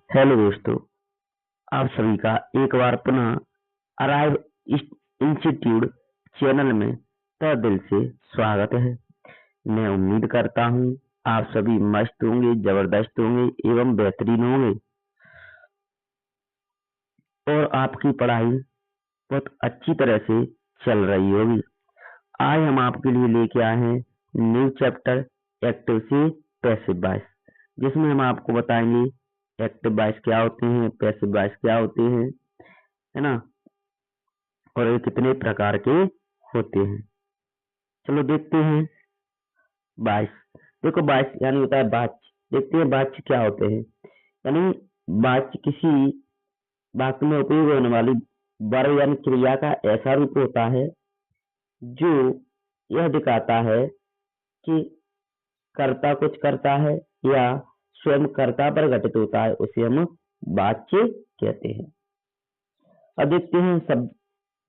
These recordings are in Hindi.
हेलो दोस्तों, आप सभी का एक बार पुनः अराइव इंस्टीट्यूट चैनल में तहे दिल से स्वागत है। मैं उम्मीद करता हूँ आप सभी मस्त होंगे, जबरदस्त होंगे एवं बेहतरीन होंगे और आपकी पढ़ाई बहुत अच्छी तरह से चल रही होगी। आज हम आपके लिए लेके आए हैं न्यू चैप्टर एक्टिव से पैसिव वॉइस, जिसमें हम आपको बताएंगे एक्टिव वॉइस क्या होते हैं, पैसिव वॉइस क्या होते हैं, है ना, और ये कितने प्रकार के होते हैं। चलो देखते हैं। वॉइस, देखो वॉइस यानी होता है वाच्य। देखते हैं वाच्य क्या होते हैं। यानी वाच्य किसी वाक्य में उपयोग होने वाली वर्ब यानी क्रिया का ऐसा रूप होता है जो यह दिखाता है कि कर्ता कुछ करता है या स्वयं कर्ता पर घटित होता है, उसे हम वाच्य कहते हैं। अब देखते हैं सब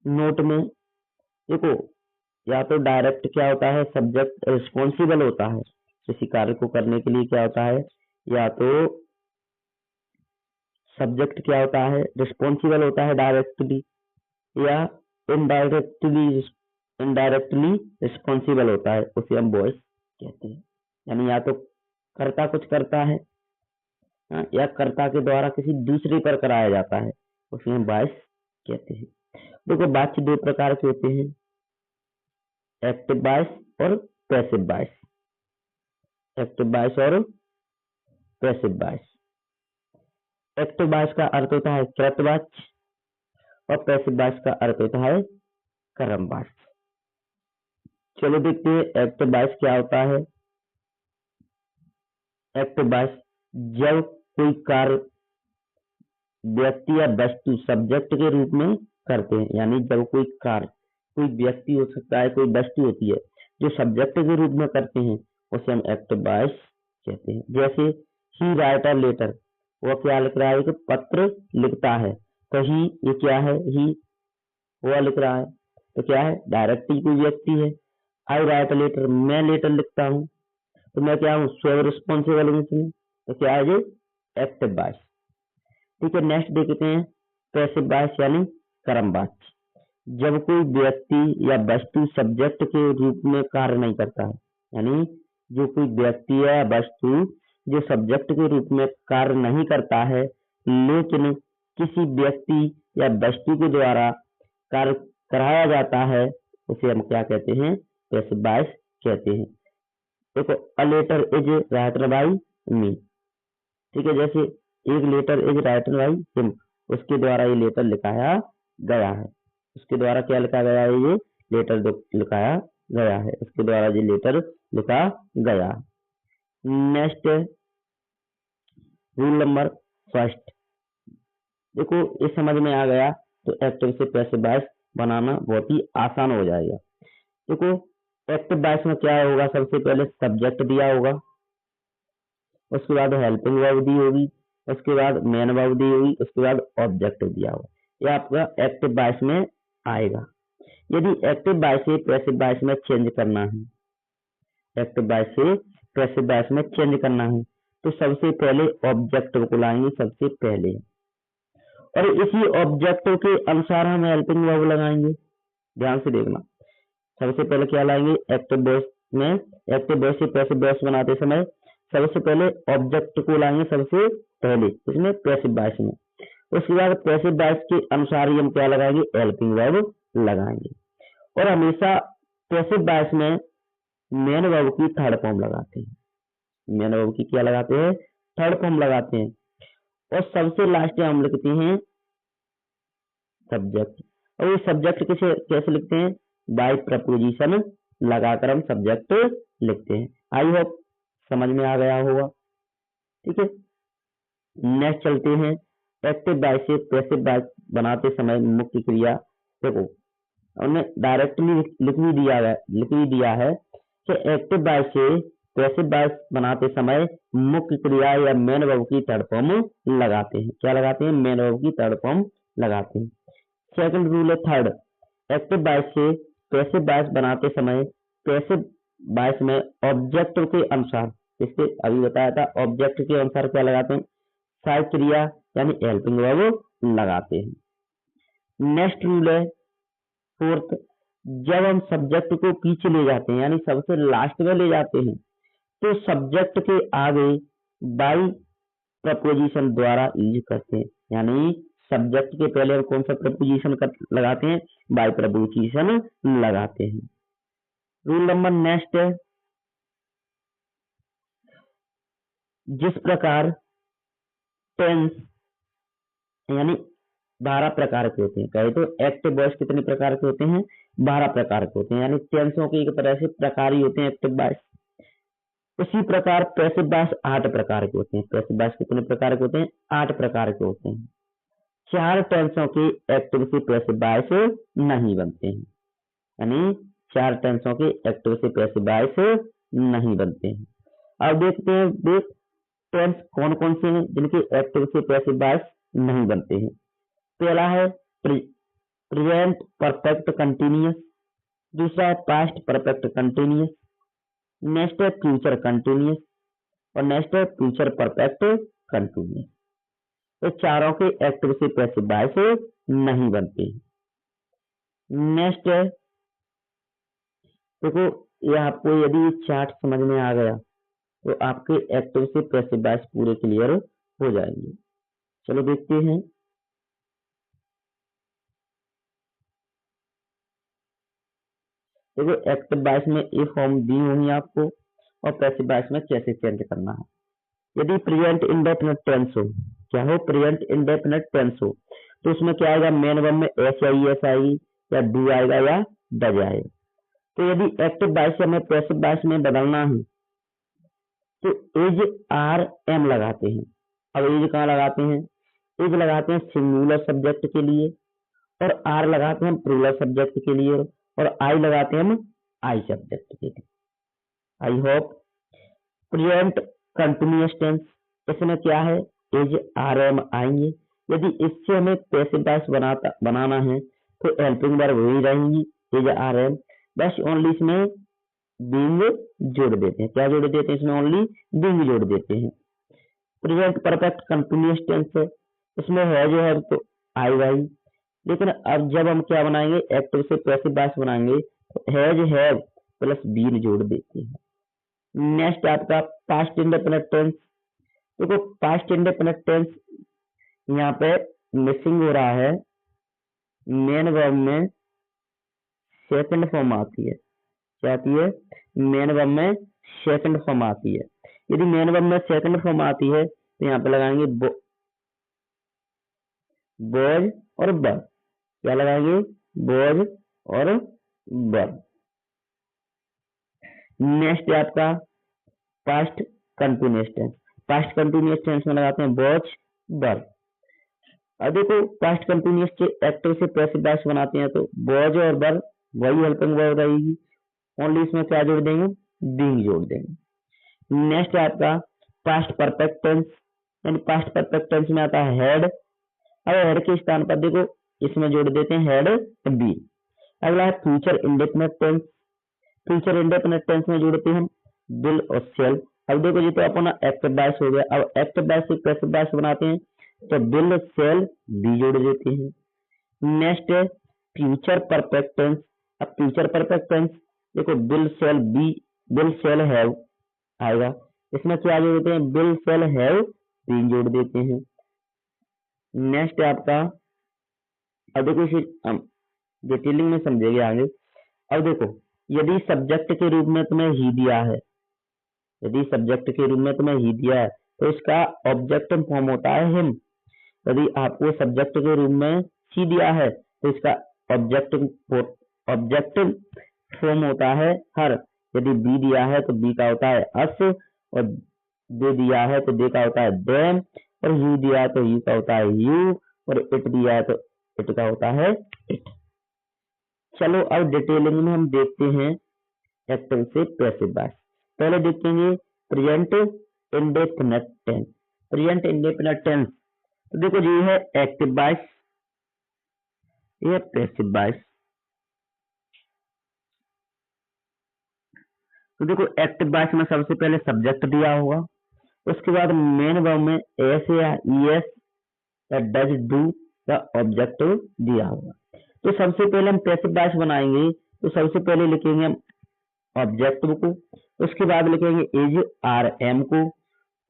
नोट में। देखो, या तो डायरेक्ट क्या होता है, सब्जेक्ट रिस्पॉन्सिबल होता है किसी कार्य को करने के लिए, क्या होता है, या तो सब्जेक्ट क्या होता है, रिस्पॉन्सिबल होता है डायरेक्टली, या इनडायरेक्टली रिस्पॉन्सिबल होता है, उसे हम वॉइस कहते हैं। यानी या तो कर्ता कुछ करता है या कर्ता के द्वारा किसी दूसरे पर कराया जाता है, उसे हम वॉइस कहते हैं। देखो, वाच्य दो प्रकार के होते हैं, एक्टिव वॉइस और पैसिव वॉइस। एक्टिव वॉइस और पैसिव वॉइस। एक्टिव वॉइस का अर्थ होता है कृतवाच्य और पैसिव वॉइस का अर्थ होता है कर्मवाच्य। चलो देखते हैं एक्टिव वॉइस क्या होता है। एक्टिव वॉइस जब कोई कार्य व्यक्ति या वस्तु सब्जेक्ट के रूप में करते हैं, यानी जब कोई कार्य कोई व्यक्ति हो सकता है, कोई वस्तु होती है जो सब्जेक्ट के रूप में करते हैं, उसे हम एक्टिव वॉइस कहते हैं। जैसे ही राइट अ लेटर, वो क्या लिख रहा है, कि पत्र लिखता है, तो ही ये क्या है, ही वो लिख रहा है, तो क्या है, डायरेक्ट ही कोई व्यक्ति है। आई राइट अ लेटर, मैं लेटर लिखता हूँ, तो मैं क्या हूँ, स्वयं रिस्पॉन्सिबल हूँ इसमें, तो क्या है ये एक्टिव वॉइस। ठीक है, नेक्स्ट देखते हैं पैसिव वॉइस यानी कर्मवाच्य। जब कोई व्यक्ति या वस्तु सब्जेक्ट के रूप में कार्य नहीं करता है, यानी जो कोई व्यक्ति या वस्तु जो सब्जेक्ट के रूप में कार्य नहीं करता है, लेकिन किसी व्यक्ति या वस्तु के द्वारा कार्य कराया जाता है, उसे हम क्या कहते हैं, पैसिव वॉइस कहते हैं। देखो, a letter is written by me. ठीक है, जैसे एक letter is written by him, उसके द्वारा ये लेटर लिखाया गया है। उसके द्वारा क्या लिखा गया है, ये लेटर लिखाया गया है, उसके द्वारा ये लेटर लिखा गया। Next rule number first. देखो, ये समझ में आ गया तो एक्टिव से पैसिव वॉइस बनाना बहुत ही आसान हो जाएगा। देखो, एक्टिव वॉइस में क्या होगा, सबसे पहले सब्जेक्ट दिया होगा, उसके बाद हेल्पिंग वर्ब दी होगी, उसके बाद मेन वर्ब दी होगी, उसके बाद ऑब्जेक्ट दिया होगा। यह आपका एक्टिव वॉइस में आएगा। यदि एक्टिव वॉइस से पैसिव वॉइस में चेंज करना है, एक्टिव वॉइस से पैसिव वॉइस में चेंज करना है, तो सबसे पहले ऑब्जेक्ट को लाएंगे सबसे पहले, और इसी ऑब्जेक्ट के अनुसार हम हेल्पिंग वर्ब लगाएंगे। ध्यान से देखना, सबसे पहले क्या लाएंगे, एक्टिव वॉइस में, एक्टिव वॉइस से पैसिव वॉइस बनाते समय सबसे पहले ऑब्जेक्ट को लाएंगे सबसे पहले, इसमें पैसिव वॉइस में। उसके बाद पैसिव वॉइस के अनुसार ही हम क्या लगाएंगे, हेल्पिंग वर्ब लगाएंगे। और हमेशा पैसिव वॉइस में मेन वर्ब की थर्ड फॉर्म लगाते हैं, मेन वर्ब की क्या लगाते हैं, थर्ड फॉर्म लगाते हैं। और सबसे लास्ट में हम लिखते हैं सब्जेक्ट। और ये सब्जेक्ट किसे कैसे लिखते हैं, बाय प्रपोजिशन लगाकर हम सब्जेक्ट लिखते हैं। आई होप समझ में आ गया होगा। ठीक है, नेक्स्ट चलते हैं। एक्टिव वॉइस से पैसिव वॉइस बनाते समय मुख्य क्रिया, देखो हमने डायरेक्टली लिख भी दिया है कि एक्टिव वॉइस से पैसिव वॉइस बनाते समय मुख्य क्रिया या मेन वर्ब की थर्ड फॉर्म लगाते हैं। क्या लगाते हैं, मेन वर्ब की थर्ड फॉर्म लगाते हैं। सेकंड रूल है थर्ड, एक्टिव वॉइस से पैसिव वॉइस बनाते समय पैसिव वॉइस में ऑब्जेक्ट के अनुसार, इससे अभी बताया था, ऑब्जेक्ट के अनुसार क्या लगाते हैं, सहायक क्रिया यानी हेल्पिंग वर्ब लगाते हैं। नेक्स्ट रूल है फोर्थ, जब हम सब्जेक्ट को पीछे ले जाते हैं यानी सबसे लास्ट में ले जाते हैं तो सब्जेक्ट के आगे बाई प्रपोजिशन द्वारा यूज करते हैं, यानी सब्जेक्ट के पहले हम कौन सा प्रपोजिशन लगाते हैं, बाई प्रपोजिशन लगाते हैं। रूल नंबर नेक्स्ट है, जिस प्रकार टेंस यानी 12 प्रकार के होते हैं, कहे तो एक्टिव वॉइस कितने प्रकार के होते हैं, 12 प्रकार के होते हैं, यानी टेंसों के एक तरह से प्रकार ही होते हैं एक्टिव वॉइस। उसी प्रकार पैसिव वॉइस 8 प्रकार के होते हैं। पैसिव वॉइस कितने प्रकार के होते हैं, 8 प्रकार के होते हैं। 4 टेंसों के एक्टिव से पैसिव वॉइस नहीं बनते हैं, यानी 4 टेंसों के एक्टिव से पैसिव वॉइस नहीं बनते हैं। अब देखते हैं देख टेंस कौन कौन से हैं जिनके एक्टिव से पैसिव वॉइस नहीं बनते हैं। पहला है प्रेजेंट परफेक्ट कंटिन्यूअस, दूसरा है पास्ट परफेक्ट कंटिन्यूअस, नेक्स्ट है फ्यूचर कंटिन्यूअस और नेक्स्ट है फ्यूचर परफेक्ट कंटिन्यूअस। तो चारों के एक्टिव से पैसिव वॉइस नहीं बनते। नेक्स्ट है देखो, ये आपको यदि चार्ट समझ में आ गया तो आपके एक्टिव से पैसिव वॉइस पूरे क्लियर हो जाएंगे। चलो देखते हैं। देखो एक्टिव वॉइस में ये फॉर्म दी हुई आपको और पैसिव वॉइस में कैसे चेंज करना है। यदि प्रेजेंट इंडेफिनिट टेंस हो, क्या हो, प्रेजेंट इंडेफिनिट टेंस हो, तो उसमें क्या आएगा, मेन वर्ब में एस आएगी या डू आएगा या डज आएगा। तो यदि एक्टिव वॉइस से हमें पैसिव वॉइस में बदलना है तो इज आर एम लगाते हैं। अब इज कहाँ लगाते हैं, इज लगाते हैं सिंगुलर सब्जेक्ट के लिए और आर लगाते हैं प्लूरल सब्जेक्ट के लिए और आई लगाते हैं हम आई सब्जेक्ट के लिए। I hope present continuous tense, इसमें क्या है, इज आर एम आएंगे। यदि इससे हमें पैसिव वॉइस बनाना है तो हेल्पिंग वर्ब वही रहेंगी इज आर एम, बस ओनली इसमें बीइंग जोड़ देते हैं। क्या जोड़ देते हैं, इसमें ओनली बीइंग जोड़ देते हैं। प्रेजेंट परफेक्ट कंटिन्यूअस टेंस है, इसमें है जो है तो आई वाई, लेकिन अब जब हम क्या बनाएंगे, एक्टिव से पैसिव वॉइस बनाएंगे तो हैव प्लस बीन जोड़ देते हैं। नेक्स्ट आपका पास्ट इंडेफिनिट टेंस। देखो पास्ट इंडेफिनिट टेंस यहाँ पे मिसिंग हो रहा है, मेन वर्ब में सेकंड फॉर्म आती है। क्या आती है, मेन वर्ब में सेकंड फॉर्म आती है। यदि मेन वर्ब में सेकंड फॉर्म आती है तो यहाँ पे लगाएंगे बोज और बर। क्या लगाएंगे, बोज और बर। नेक्स्ट है आपका past continuous tense. Past continuous tense में लगाते हैं बोज बर। अब देखो पास्ट कंटिन्यूअस के एक्टिव से पैसिव वॉइस बनाते हैं तो बोज और बर वही हेल्पिंग वर्ब रहेगी, ओनली इसमें क्या जोड़ देंगे, बीइंग जोड़ देंगे। नेक्स्ट है आपका पास्ट परफेक्ट टेंस, यानी पास्ट परफेक्ट टेंस में आता है हैड। अब हेड के स्थान पर देखो इसमें जोड़ देते हैं हैड बी। अगला है future indefinite tense. Future indefinite tense में जोड़ते हैं विल और शेल। अब देखो ये तो अपना एक्टिव वॉइस हो गया, अब एक्टिव वॉइस से पैसिव वॉइस बनाते हैं तो विल शेल बी जोड़ देते हैं। नेक्स्ट है फ्यूचर परफेक्ट टेंस। अब फ्यूचर परफेक्ट टेंस देखो will shall be, will shall have आएगा, इसमें क्या जोड़ देते हैं, विल शेल हैव बी जोड़ देते हैं। नेक्स्ट है आपका, अब देखो इसे डिटेलिंग में समझेंगे आगे। अब देखो यदि सब्जेक्ट के रूप में तुम्हें ही दिया है, यदि सब्जेक्ट के रूप में तुम्हें ही दिया है तो इसका ऑब्जेक्ट फॉर्म होता है हिम। यदि आपको सब्जेक्ट के रूप में ही दिया है तो इसका ऑब्जेक्ट फॉर्म होता है हर। यदि बी दिया है तो बी का होता है अस, और दे दिया है तो दे का होता है देम, और यू दिया है तो यू का होता है यू, और इट दिया है तो इट का होता है इट। चलो अब डिटेलिंग में हम देखते हैं एक्टिव से पैसिव वॉइस। पहले देखेंगे present indefinite tense. Present indefinite tense तो देखो ये है एक्टिव वॉइस, ये पैसिव वॉइस। तो देखो एक्टिव वॉइस में सबसे पहले सब्जेक्ट दिया होगा उसके बाद मेन वर्ब में एस या ईएस या डज डू का ऑब्जेक्टिव दिया होगा। तो सबसे पहले हम पैसिव वॉइस बनाएंगे, तो सबसे पहले लिखेंगे हम ऑब्जेक्टिव को, उसके बाद लिखेंगे इज आर एम को,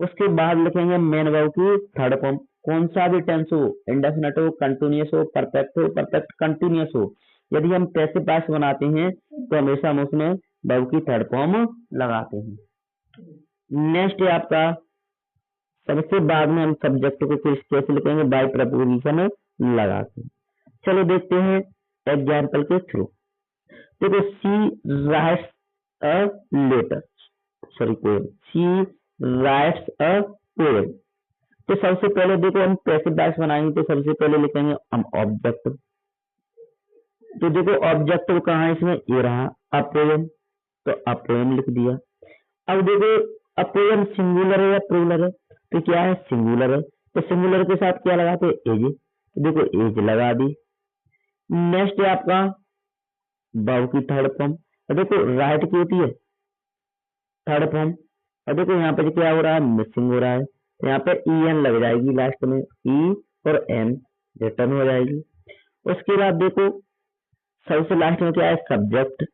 उसके बाद लिखेंगे मेन वर्ब की थर्ड फॉर्म, कौन सा भी टेंस हो, इंडेफिनिट हो, कंटिन्यूअस हो, परफेक्ट कंटिन्यूअस हो। यदि हम पैसिव वॉइस बनाते हैं तो हमेशा हम उसमें वर्ब की थर्ड फॉर्म लगाते हैं। नेक्स्ट है आपका, सबसे बाद में हम सब्जेक्ट को कैसे लिखेंगे, बाय प्रपोजिशन लगा के। चलो देखते हैं एग्जाम्पल के थ्रू। देखो she writes a letter, sorry poem, she writes a poem. तो सबसे पहले देखो हम पैसिव वॉइस बनाएंगे, तो सबसे पहले लिखेंगे हम ऑब्जेक्टिव। तो देखो ऑब्जेक्टिव कहाँ है इसमें, ये रहा अ पोएम, तो अ पोएम लिख दिया। अब देखो अ पोएम सिंगुलर है या प्लूरल है, तो क्या है सिंगुलर है, तो सिंगुलर के साथ क्या लगाते हैं एज, तो देखो एज लगा दी। नेक्स्ट है आपका वर्ब की थर्ड फॉर्म, तो देखो राइट की होती है थर्ड फॉर्म, और देखो यहाँ पे क्या हो रहा है मिसिंग हो रहा है, तो यहाँ पे ई एन लग जाएगी लास्ट में, ई और एन रिटर्न हो जाएगी। उसके बाद देखो सबसे लास्ट में क्या है सब्जेक्ट,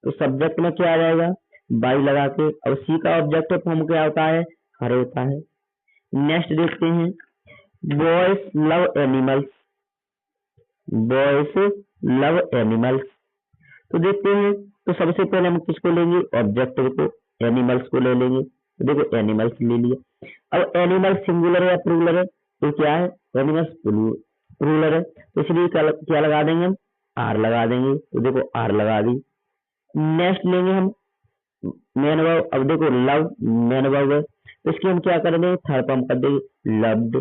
तो सब्जेक्ट में क्या आ जाएगा बाई लगा के, और सी का ऑब्जेक्टिव फॉर्म क्या होता है हर होता है। नेक्स्ट देखते हैं boys love animals, boys love animals. तो देखते हैं, तो सबसे पहले हम किसको लेंगे ऑब्जेक्टिव को, एनिमल्स को ले लेंगे, तो देखो एनिमल्स ले लिया। अब एनिमल्स सिंगुलर है या प्लूरल है, तो क्या है एनिमल्स प्लूरल है, तो इसलिए क्या लगा देंगे हम आर लगा देंगे, तो देखो आर लगा दी। नेक्स्ट लेंगे हम मेन वर्ब, अब देखो लव मेन वर्ब है, तो इसकी हम क्या कर देंगे थर्ड फॉर्म कर देंगे लव्ड।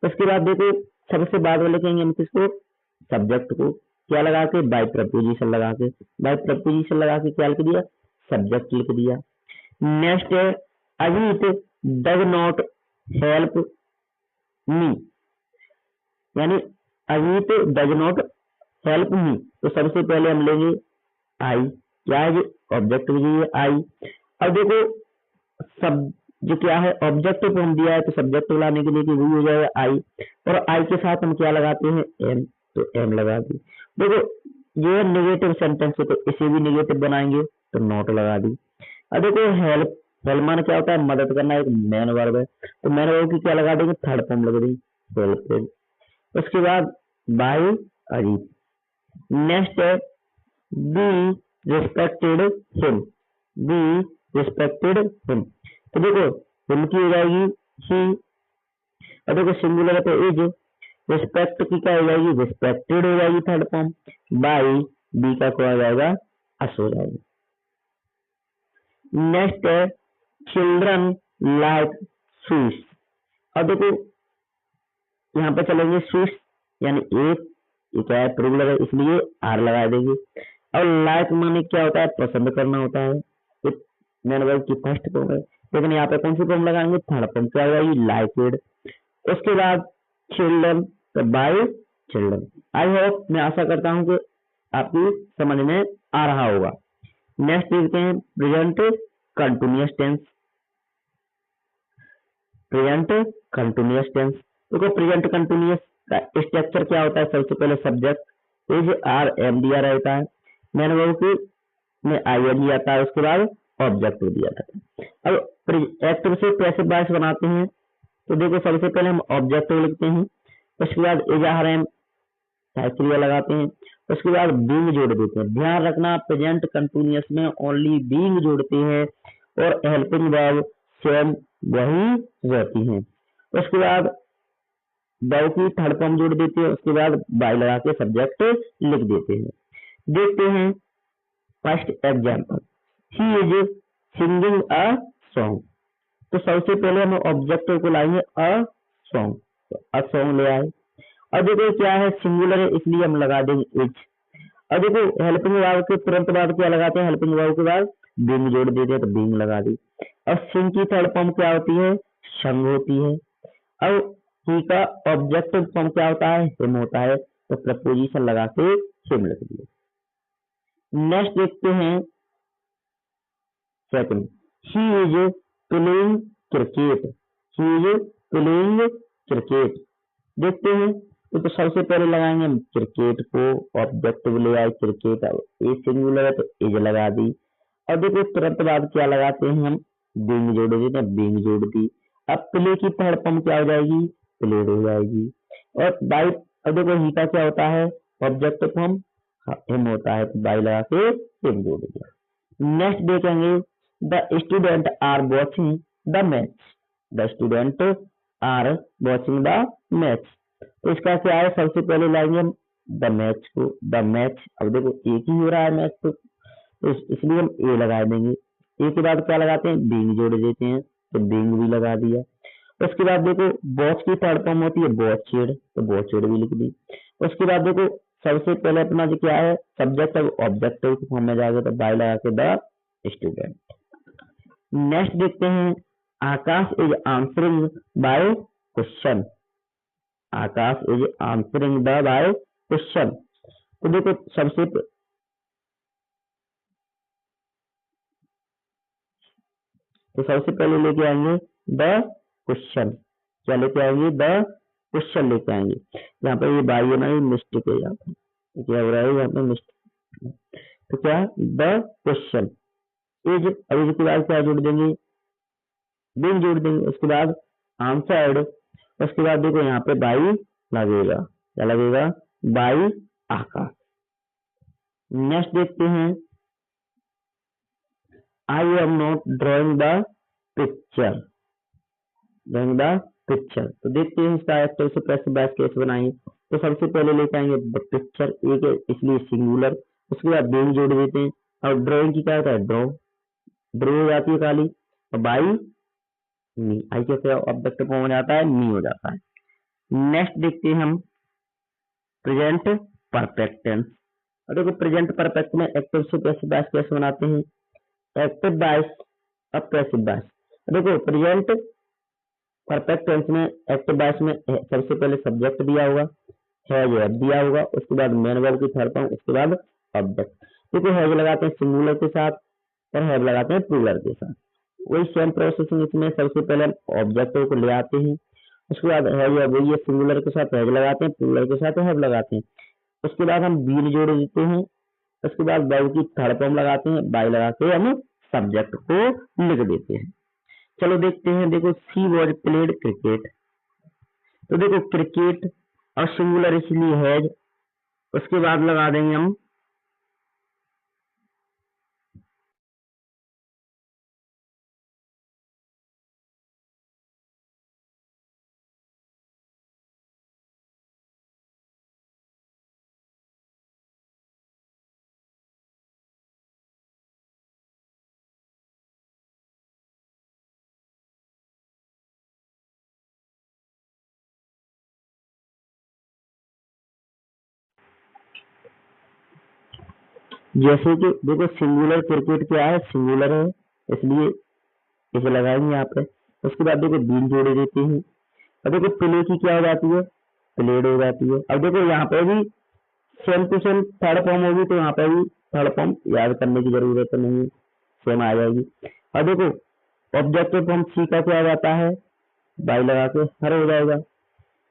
उसके बाद देखो सबसे बाद में लिखेंगे हम किसको सब्जेक्ट को, क्या लगा के बाय प्रपोजिशन लगा के, बाय प्रपोजिशन लगा के क्या लिख दिया सब्जेक्ट लिख दिया। नेक्स्ट है Ajit does not help me, यानी Ajit does not help me, तो सबसे पहले हम लेंगे आई, क्या है जो ऑब्जेक्टिव है आई। अब देखो सब जो क्या है ऑब्जेक्टिव फॉर्म दिया है, तो सब्जेक्टिव लाने के लिए कि वही हो जाएगा आई, और आई के साथ हम क्या लगाते हैं एम, तो एम लगा दी। देखो ये नेगेटिव सेंटेंस है, तो इसे भी नेगेटिव बनाएंगे, तो नॉट लगा दी। अब देखो हेल्प, हेल्प माने क्या होता है मदद करना, एक मेन वर्ब है, तो मेन वर्ब की क्या लगा देंगे थर्ड फॉर्म लगा देंगे हेल्प। उसके बाद बाय अजीत। नेक्स्ट है be respected him, be respected him, तो देखो हिम की हो जाएगी ही, और देखो सिंगुलर है तो इज, रिस्पेक्ट की क्या हो जाएगी रिस्पेक्टेड हो जाएगी थर्ड फॉर्म, बाई बी का क्या हो जाएगा अस हो जाएगा। नेक्स्ट है चिल्ड्रन लाइक स्वीट्स, और देखो यहाँ पे चलेंगे स्वीट्स यानी एक, ये क्या है प्लूरल है इसलिए आर लगा देंगे, और लाइक माने क्या होता है पसंद करना होता है, मेन वर्ब की फर्स्ट फॉर्म है, लेकिन यहाँ पे कौन सी फॉर्म लगाएंगे थर्ड फॉर्म, क्या हो जाएगी लाइकेड। उसके बाद चिल्ड्रन, तो बाय चिल्ड्रन। आई होप मैं आशा करता हूँ कि आपकी समझ में आ रहा होगा। नेक्स्ट देखते हैं present continuous tense, present continuous tense. देखो प्रेजेंट कंटिन्यूअस का स्ट्रक्चर क्या होता है, सबसे पहले सब्जेक्ट इज आर एम दिया रहता है, मैंने वर्ब की में आई एन आता है, उसके बाद ऑब्जेक्ट दिया जाता है। अब एक्टिव से पैसिव वॉइस बनाते हैं, तो देखो सबसे पहले हम ऑब्जेक्टिव लिखते हैं, उसके बाद इज आर एम क्रिया लगाते हैं, उसके बाद बीइंग जोड़ देते हैं। ध्यान रखना प्रेजेंट कंटिन्यूअस में ओनली बीइंग जोड़ते हैं और हेल्पिंग वर्ब सेम वही रहती हैं। उसके बाद वर्ब की थर्ड फॉर्म जोड़ देते हैं, उसके बाद बाय लगा के सब्जेक्ट लिख देते हैं। देखते हैं first example, he is singing a song, तो सबसे पहले हम ऑब्जेक्टिव को लाएंगे अ सॉन्ग, तो अ सॉन्ग ले आए। और देखो क्या है सिंगुलर है इसलिए हम लगा देंगे इज। और देखो हेल्पिंग वर्ब के तुरंत बाद क्या लगाते हैं, हेल्पिंग वर्ब के बाद बीइंग जोड़ देते हैं, तो बीइंग लगा दी। और सिंग की थर्ड फॉर्म क्या होती है संग होती है। अब ही का ऑब्जेक्टिव फॉर्म क्या होता है हिम होता है, तो प्रपोजिशन लगा के हिम लिख दिए। नेक्स्ट देखते हैं second, he is playing cricket, he is playing cricket. देखते हैं तो सबसे पहले लगाएंगे हम क्रिकेट को, ऑब्जेक्ट ले आए क्रिकेट, अब ए सिंगुलर है तो इज लगा दी। अब देखो तुरंत बाद क्या लगाते हैं हम, बीइंग जोड़ देते हैं, बीइंग जोड़ दी। अब प्ले की थर्ड फॉर्म क्या हो जाएगी, प्लेड हो जाएगी। और बाई, अब देखो ही का क्या होता है, ऑब्जेक्ट फॉर्म हिम होता है, तो बाई लगा के हिम जोड़ दिया। नेक्स्ट देखेंगे the student are watching the match, the student are watching the match. तो इसका क्या है, सबसे पहले लाएंगे हम द मैच को, द मैच, अब देखो एक ही हो रहा है मैच, तो इसलिए हम ए लगा देंगे। ए के बाद क्या लगाते हैं, बीइंग जोड़ देते हैं, तो बीइंग भी लगा दिया। उसके बाद देखो वॉच की थर्ड फॉर्म होती है वॉचेड, तो वॉचेड भी लिख दी। उसके बाद देखो सबसे पहले अपना जो क्या है सब्जेक्ट, अब ऑब्जेक्ट की फॉर्म में जाएगा, तो बाय लगा के द स्टूडेंट। नेक्स्ट देखते हैं Akash is answering by question, Akash is answering the by question. तो देखो सबसे पहले लेके आएंगे द क्वेश्चन, क्या लेके आएंगे, द क्वेश्चन लेके आएंगे। यहाँ पे ये बाई है ना, ये मिस्टेक है, यहाँ पे क्या हो रहा है, यहाँ पे मिस्टेक, तो क्या द क्वेश्चन इज, अब इसके बाद क्या जोड़ देंगे, बिन जोड़ देंगे। उसके बाद आंसर्ड, उसके बाद देखो यहाँ पे बाई लगेगा, क्या लगेगा, बाई आकाश। नेक्स्ट देखते हैं I am not drawing the picture, drawing the picture. तो देखते हैं इसका एक्टिव से पैसिव वॉइस कैसे बनाएंगे। तो सबसे पहले लेके आएंगे द पिक्चर, एक है इसलिए सिंगुलर, उसके बाद बीइंग जोड़ देते हैं। और ड्रॉइंग की क्या होता है, ड्रॉ, ड्रॉ हो जाती है खाली, और बाई मी, आई कैसे ऑब्जेक्ट फॉर्म हो जाता है, मी हो जाता है। नेक्स्ट देखते हैं हम प्रेजेंट परफेक्ट टेंस। और देखो प्रेजेंट परफेक्ट में एक्टिव से पैसिव वॉइस कैसे बनाते हैं, एक्टिव वॉइस अब पैसिव वॉइस। देखो प्रेजेंट परफेक्ट टेंस में एक्टिव वॉइस में सबसे पहले सब्जेक्ट दिया होगा, हैज हैव दिया होगा, उसके बाद मेन वर्ब की थर्ड फॉर्म, उसके बाद ऑब्जेक्ट। देखो हैज लगाते हैं सिंगुलर के साथ और हैव लगाते हैं प्लूरल के साथ। वही सेम प्रोसेसिंग इसमें, सबसे पहले हम ऑब्जेक्ट को ले आते हैं, उसके बाद हैज हैव, वही सिंगुलर के साथ हैज लगाते हैं, प्लूरल के साथ हैव लगाते हैं। उसके बाद हम बीन जोड़ देते हैं, उसके बाद वर्ब की थर्ड फॉर्म लगाते हैं, बाय लगा के हम सब्जेक्ट को लिख देते हैं। चलो देखते हैं, देखो सी वॉज प्लेड क्रिकेट, तो देखो क्रिकेट और सिंगुलर इसलिए हैज, उसके बाद लगा देंगे हम जैसे कि देखो सिंगुलर क्रिकेट क्या है, सिंगुलर है इसलिए इसे लगाएंगे यहाँ पे। उसके बाद देखो बीन जोड़े देते हैं, और देखो प्ले की क्या हो जाती है, प्लेड हो जाती है। अब देखो यहाँ पे भी same to same third form होगी, तो यहाँ पे भी थर्ड फॉर्म याद करने की जरूरत नहीं, सेम आ जाएगी। और देखो ऑब्जेक्ट फॉर्म सी का क्या हो जाता है, बाई लगा के हर हो जाएगा।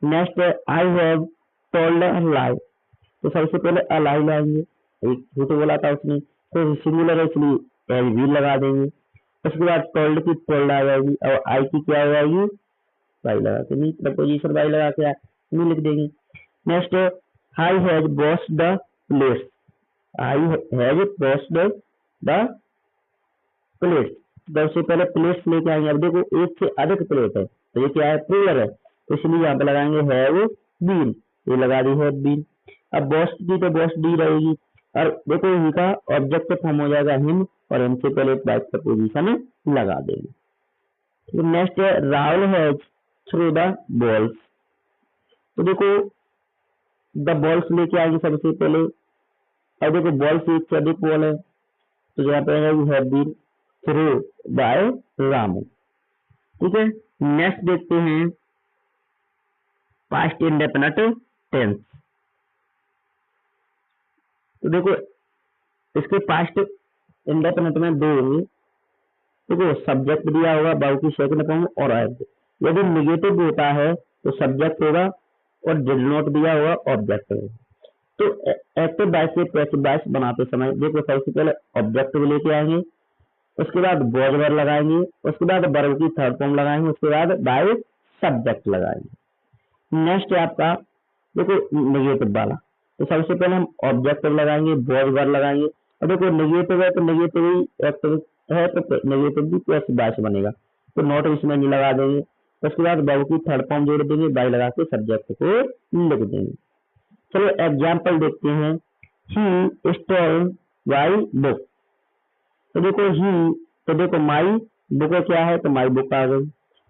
नेक्स्ट है आई हैव टोल्ड अ लाई, तो सबसे पहले अ लाई लाएंगे, एक झूठ बोला था उसने, तो सिंगुलर है इसलिए एज भी लगा देंगे। उसके बाद टोल्ड की टोल्ड आ जाएगी, और आई की क्या हो जाएगी, बाई लगा के नहीं, प्रपोजिशन बाई लगा के नहीं लिख देंगे। नेक्स्ट है I has washed the plates, I has washed the plates, सबसे पहले प्लेट्स लेके आएंगे। अब देखो एक से अधिक प्लेट है, तो ये क्या है, प्लूरल है, तो इसलिए यहाँ पे लगाएंगे हैव बीन, ये लगा दी है बीन। अब वॉश्ड की तो वॉश्ड डी रहेगी, और देखो इनका ऑब्जेक्ट फॉर्म हो जाएगा हिम, और इनसे पहले एक बाइक प्रपोजिशन लगा देंगे। नेक्स्ट है Rahul has through the balls, तो देखो द बॉल्स लेके आएंगे सबसे पहले। अब देखो बॉल्स एक से अधिक बॉल है, तो यहाँ पे have been threw by Ramu, ठीक है। नेक्स्ट देखते हैं पास्ट इंडेफिनिट टेंस, तो देखो इसके पास्ट इंडेफिनिट में दो होंगे, देखो सब्जेक्ट दिया होगा वर्ब की सेकंड फॉर्म और ऑब्जेक्ट। यदि निगेटिव होता है तो सब्जेक्ट होगा और डिड नॉट दिया होगा ऑब्जेक्ट होगा। तो एक्टिव वॉइस से पैसिव वॉइस बनाते समय देखो सबसे पहले ऑब्जेक्ट को लेके आएंगे, उसके बाद वॉज वर्ब लगाएंगे, उसके बाद वर्ब की थर्ड फॉर्म लगाएंगे, उसके बाद बाय सब्जेक्ट लगाएंगे। नेक्स्ट है आपका देखो नेगेटिव वाला। तो सबसे पहले हम ऑब्जेक्ट लगाएंगे, वॉज वर्ब लगाएंगे। और देखो नेगेटिव है तो नेगेटिव ही एक्टिव है तो नेगेटिव भी पैसिव वॉइस बनेगा, तो नॉट इसमें नहीं लगा देंगे। उसके बाद वर्ब की थर्ड फॉर्म जोड़ देंगे, बाय लगा के सब्जेक्ट को लिख देंगे। चलो एग्जाम्पल देखते हैं। He stole my book. तो देखो ही, तो देखो माई बुक क्या है तो माई बुक आ गई।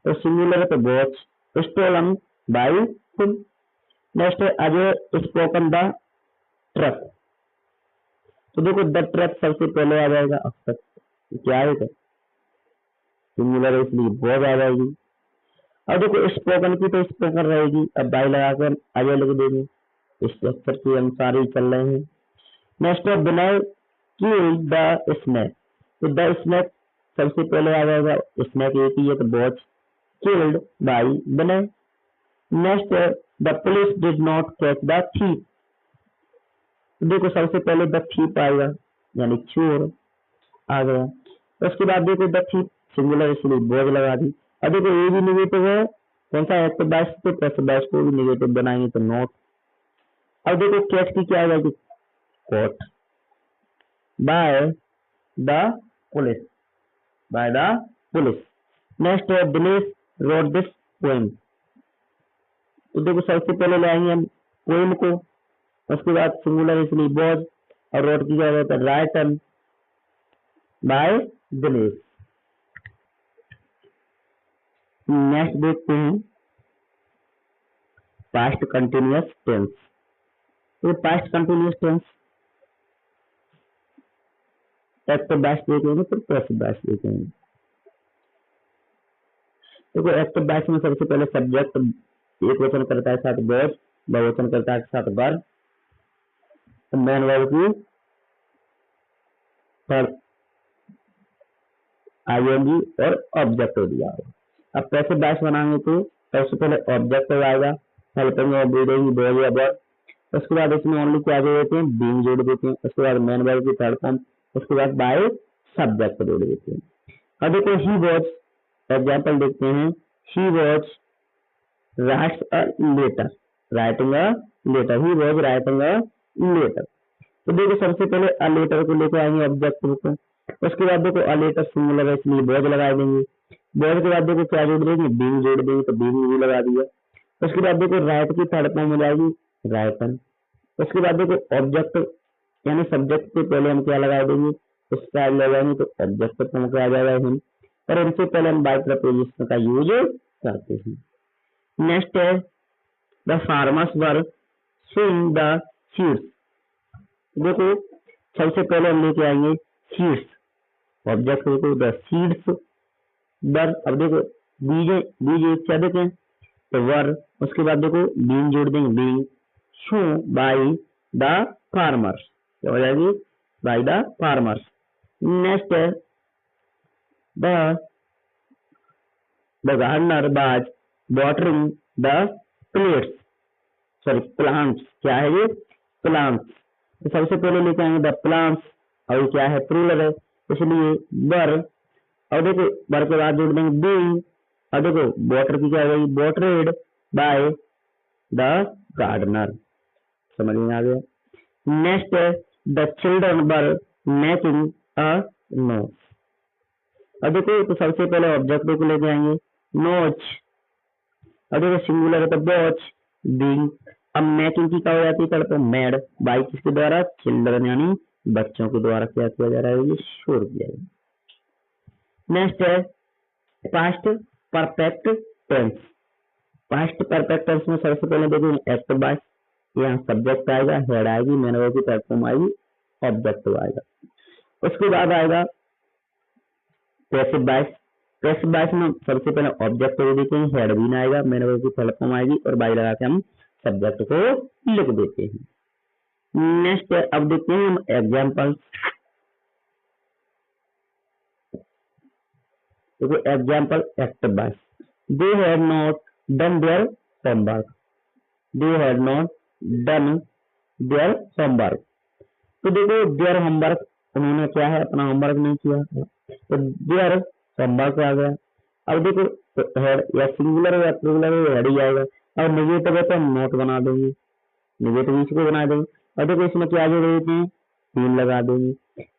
तो सिंगुलर है तो watch, stolen by him. Next है अजय स्पोकन द ट्रक। तो देखो द ट्रक सबसे पहले आ जाएगा, अब तक क्या है सिंगुलर है इसलिए वॉच आ जाएगी। अब देखो स्पोकन की तो स्पोकन रहेगी, अब बाई लगाकर अजय लिख देंगे, स्ट्रक्चर के अनुसार ही चल रहे हैं। नेक्स्ट है विनय किल्ड द स्नेक। तो द स्नेक सबसे पहले आ जाएगा, स्नेक एक ही है तो was, killed by Vinay. Next है the police did not catch the thief. देखो सबसे पहले द थीफ आएगा यानी चोर आ गया। उसके बाद देखो द थीफ सिंगुलर इसलिए वॉच लगा दी। अब देखो ये भी निगेटिव है, कौन सा एक्टिव वॉइस तो पैसिव वॉइस को भी निगेटिव बनाएंगे तो नॉट। अब देखो कैच की क्या आ जाएगी, caught by the police, by the police। Next है दिनेश wrote this poem। तो देखो सबसे पहले लाएंगे हम पोएम को, उसके बाद सिंगुलर इसलिए वॉज, और रोट की क्या जाता है राइटन बाय दिनेश। नेक्स्ट देखते हैं पास्ट कंटिन्यूअस टेंस। तो past continuous tense active voice देखेंगे फिर पैसिव वॉइस देखेंगे। देखो एक्टिव वॉइस में सबसे पहले सब्जेक्ट एक वचन करता है साथ वॉज, बहुवचन करता है साथ वर्ब, मेन वर्ब की थर्ड आईएनजी और ऑब्जेक्ट दिया होगा। अब पैसिव वॉइस बनाएंगे तो सबसे पहले ऑब्जेक्ट आएगा, हेल्पिंग और रीडिंग बोल या वर्ब। उसके बाद इसमें ओनली क्या जोड़ देते हैं, बीइंग जोड़ देते हैं। उसके बाद मेन वर्ब की थर्ड फॉर्म, उसके बाद बाय सब्जेक्ट जोड़ देते हैं। अब देखो ही वॉज, एग्जाम्पल देखते हैं। He was writes a letter, writing a letter, he was writing a letter. तो देखो सबसे पहले अ लेटर को लेकर आएंगे ऑब्जेक्ट को, उसके बाद देखो अ लेटर सिंगुलर है इसलिए वॉज लगा देंगे। वॉज के बाद देखो क्या जोड़ देंगे, बीइंग जोड़ देंगे तो बीइंग भी लगा दिया। उसके बाद देखो राइट की थर्ड फॉर्म हो जाएगी राइटन। उसके बाद देखो ऑब्जेक्ट यानी सब्जेक्ट से पहले हम क्या लगा देंगे, स्टाइल लगाएंगे तो ऑब्जेक्ट फॉर्म क्या आ जाएगा हिम, और इनसे पहले हम बाय प्रपोजिशन का यूज करते हैं। नेक्स्ट है the farmers were sowing the seeds. देखो सबसे पहले हम लेके आएंगे सीड्स, ऑब्जेक्ट को द सीड्स वर। अब देखो बीज, बीज एक से अधिक है तो वर। उसके बाद देखो बीइंग जोड़ देंगे being, so by the farmers क्या हो जाएगी, बाय द फार्मर्स। नेक्स्ट है the gardener was watering the plates, sorry plants, क्या है ये प्लांट्स। तो सबसे पहले लेके आएंगे द प्लांट्स, और क्या है प्लूरल है इसलिए वर। और देखो वर के बाद जोड़ देंगे बीइंग, और देखो वाटर की क्या हो गई वाटरेड बाय द गार्डनर, समझ में आ गया। नेक्स्ट है the children were making a नोच। अब देखो तो सबसे पहले ऑब्जेक्ट को लेके आएंगे नोच, और देखो सिंगुलर है तो वॉच, बीइंग। अब मेकिंग की क्या हो जाती है तो मेड बाई किसके द्वारा, चिल्ड्रन यानी बच्चों के द्वारा क्या किया जा रहा है, ये शोर किया जाए। नेक्स्ट है past perfect tense. Past perfect tense में सबसे पहले देखो एक्टिव वॉइस, यहाँ सब्जेक्ट आएगा, हेड आएगी, मेन वर्ब की थर्ड फॉर्म आएगी, ऑब्जेक्ट आएगा। उसके बाद आएगा पैसिव वॉइस। पैसिव वॉइस में सबसे पहले ऑब्जेक्ट को देखेंगे, हेड भी ना आएगा, मेन वर्ब की थर्ड फॉर्म आएगी, और बाई लगा के हम सब्जेक्ट को लिख देते हैं। नेक्स्ट अब देखते हैं हम एग्जाम्पल। देखो example active voice, they had not done their homework, they had not done their homework. तो देखो देयर होमवर्क, उन्होंने क्या है अपना होमवर्क नहीं किया, तो देयर होमवर्क आ गया। अब देखो हेड या सिंगुलर या प्लूरल है हेड ही आएगा। अब नेगेटिव है तो हम नोट बना देंगे, नेगेटिव इसको बना देंगे। और देखो इसमें क्या जोड़ देते हैं, तीन लगा देंगे।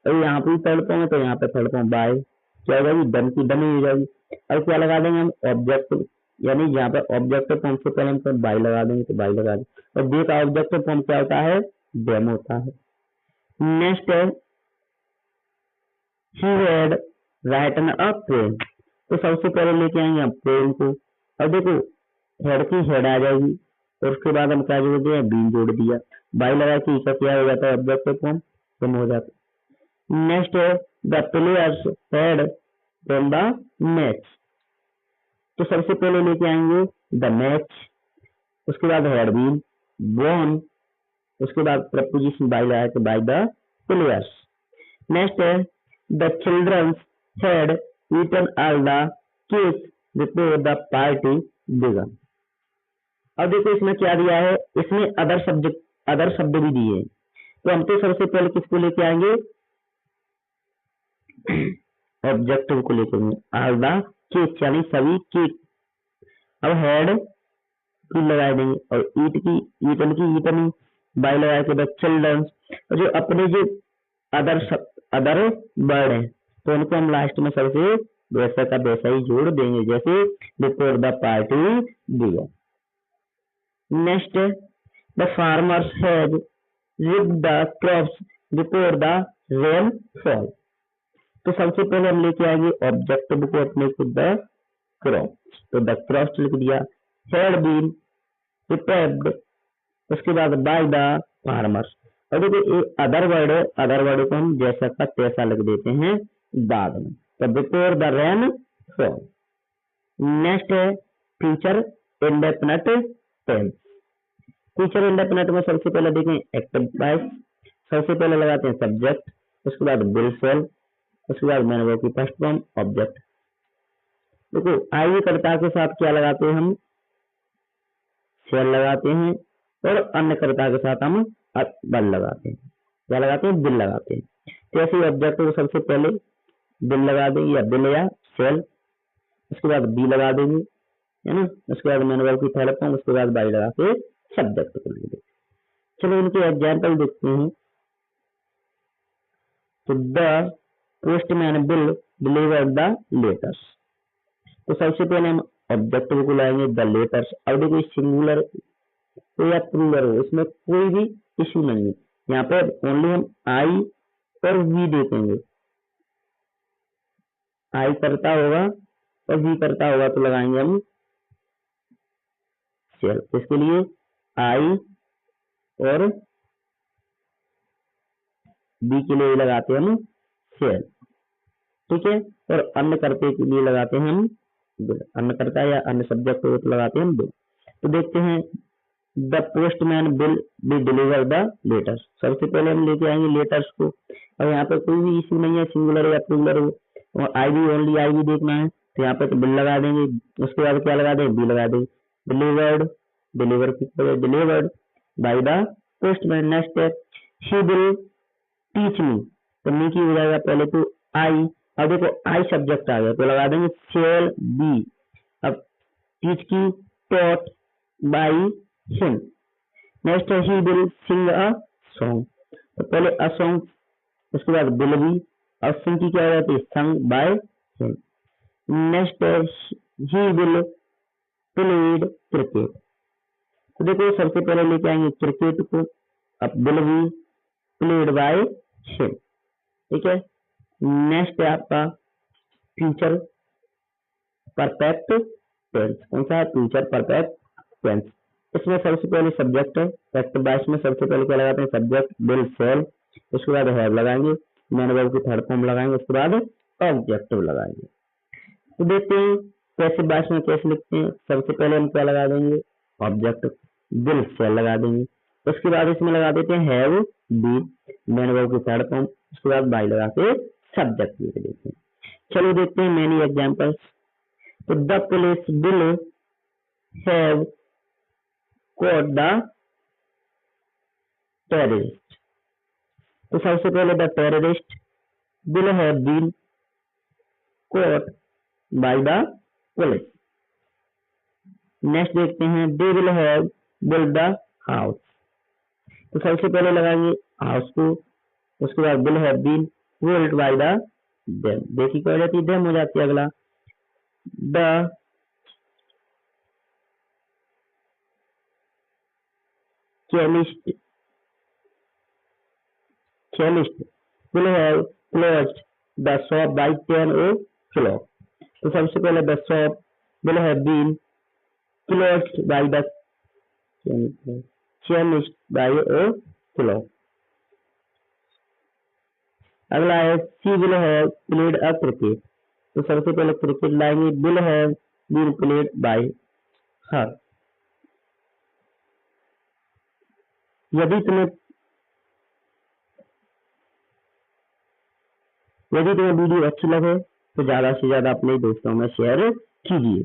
और यहाँ पे थर्ड फॉर्म है तो यहाँ पे थर्ड फॉर्म बाय क्या हो जाएगी, डन की डन हो जाएगी। अब क्या लगा देंगे हम ऑब्जेक्ट, यानी यहाँ पे ऑब्जेक्ट फॉर्म से पहले हम बाय लगा देंगे तो बाय लगा देंगे। और दे का ऑब्जेक्ट फॉर्म क्या होता है, डेम होता है। नेक्स्ट है he had written a poem, तो सबसे पहले लेके आएंगे हम पोएम को। अब देखो हेड की हेड आ जाएगी और उसके बाद हम क्या जोड़ दिया, बीन जोड़ दिया, बाई लगा के इसका क्या हो जाता है, ऑब्जेक्ट फॉर्म कम हो जाता है। नेक्स्ट है the players had from the match, तो सबसे पहले लेके आएंगे द मैच, उसके बाद हैड बीन वॉन, उसके बाद प्रपोजिशन बाई लगा के बाय द प्लेयर्स। नेक्स्ट है the children had eaten all the cake before the party began. अब देखो इसमें क्या दिया है, इसमें अदर शब्द भी दिए हैं। तो हम तो सबसे पहले किसको लेके आएंगे, ऑब्जेक्टिव को लेके आएंगे, ऑल द केक यानी सभी केक। अब हेड की लगा देंगे और ईटन की ईटन बाय लगा के द चिल्ड्रन, जो अपने जो अदर वर्ड है तो उनको हम लास्ट में सबसे वैसा का वैसा ही जोड़ देंगे, जैसे before the party began. Next the farmers has reaped the crops before the rain fall, तो सबसे पहले हम लेके आएंगे ऑब्जेक्टिव को अपने को द क्रॉप्स, तो द क्रॉप्स लिख दिया, हैड बीन रिपेयर्ड, उसके बाद बाय द फार्मर्स। और देखो अदर वर्ड है, अदर वर्ड को हम जैसा का तैसा लिख देते हैं बाद में, तो before the rain fall. Next है future indefinite tense, future indefinite में सबसे पहले देखें एक्टिव वॉइस, सबसे पहले लगाते हैं सब्जेक्ट, उसके बाद विल शेल, उसके बाद मैन वर्ब की फर्स्ट फॉर्म ऑब्जेक्ट। देखो आइए कर्ता के साथ क्या लगाते हैं हम, शेल लगाते हैं, और अन्य कर्ता के साथ हम बल लगाते हैं, क्या लगाते हैं, बिल लगाते हैं। तो ऐसे ऑब्जेक्ट को सबसे पहले बिल लगा देंगे या बिल या शेल, उसके बाद बी लगा देंगे, है ना, उसके बाद मैन वर्ब की थर्ड फॉर्म, उसके बाद बाई लगा के सब्जेक्ट को लिख देंगे। चलो इनके एग्जाम्पल देखते हैं। तो the postman will deliver the letters, तो सबसे पहले हम ऑब्जेक्टिव को लाएंगे द लेटर्स। अब देखो सिंगुलर तो या प्लूरल हो, इसमें कोई भी इश्यू नहीं है, यहाँ पे ओनली हम आई और वी देखेंगे, आई करता होगा और वी करता होगा तो लगाएंगे हम शेल, इसके लिए आई और बी के लिए लगाते हैं हम शेल, ठीक है। और अन्य करते के लिए लगाते हैं हम बिल, अन्य करता या अन्य सब्जेक्ट को तो लगाते हैं हम बिल। तो देखते हैं the postman bill B deliver the letters, सबसे पहले हम लेके आएंगे लेटर्स को। और यहाँ पे कोई भी इश्यू नहीं है, सिंगुलर या प्लूरल हो, और आई भी ओनली आई भी देखना है, तो यहाँ पे तो बिल लगा देंगे, उसके बाद क्या लगा देंगे, बी लगा देंगे, डिलीवर्ड डिलीवर की delivered by the postman. Next है शी विल टीच मी, तो मी की हो जाएगा पहले तो आई, अब देखो आई सब्जेक्ट आ गया तो लगा देंगे शेल बी। अब टीच की टॉट बाय हिम। नेक्स्ट है he will sing a song, तो पहले अ सॉन्ग, उसके बाद विल बी, और सिंग की क्या हो जाती है, संग बाय हिम। नेक्स्ट है ही विल प्लेड क्रिकेट, तो देखो सबसे पहले लेके आएंगे क्रिकेट को, अब will be played by him, ठीक है। नेक्स्ट है आपका फ्यूचर परफेक्ट टेंस, कौन सा है, फ्यूचर परफेक्ट टेंस। इसमें सबसे पहले सब्जेक्ट है, एक्टिव वॉइस में सबसे पहले क्या लगाते हैं, सब्जेक्ट विल शेल, उसके बाद हैव लगाएंगे, मैन वर्ब की थर्ड फॉर्म लगाएंगे, उसके बाद ऑब्जेक्टिव लगाएंगे। तो देखते हैं पैसिव वॉइस में कैसे लिखते हैं। सबसे पहले हम क्या लगा देंगे, ऑब्जेक्ट विल शेल लगा देंगे, उसके बाद इसमें लगा देते हैं हैव बी, मैन वर्ब की थर्ड फॉर्म, उसके बाद बाय लगा के सब्जेक्ट लिख देते हैं। चलो देखते हैं मेनी एग्जांपल्स। तो the police will have caught the terrorist। तो सबसे पहले the terrorist will have been caught by the police। Next देखते हैं they will have built the house। तो सबसे पहले लगाएंगे हाउस को, उसके बाद will have been built by the them। देखिए क्या हो जाती है, them हो जाती है। अगला the chemist will have closed the shop by 10 o'clock। तो सबसे पहले the shop will have been closed by the chemist by o'clock। अगला है she will have played a cricket। तो सबसे पहले क्रिकेट लाएंगे, will have been played by her। यदि तुम्हें वीडियो अच्छी लगे तो ज्यादा से ज्यादा अपने दोस्तों में शेयर कीजिए।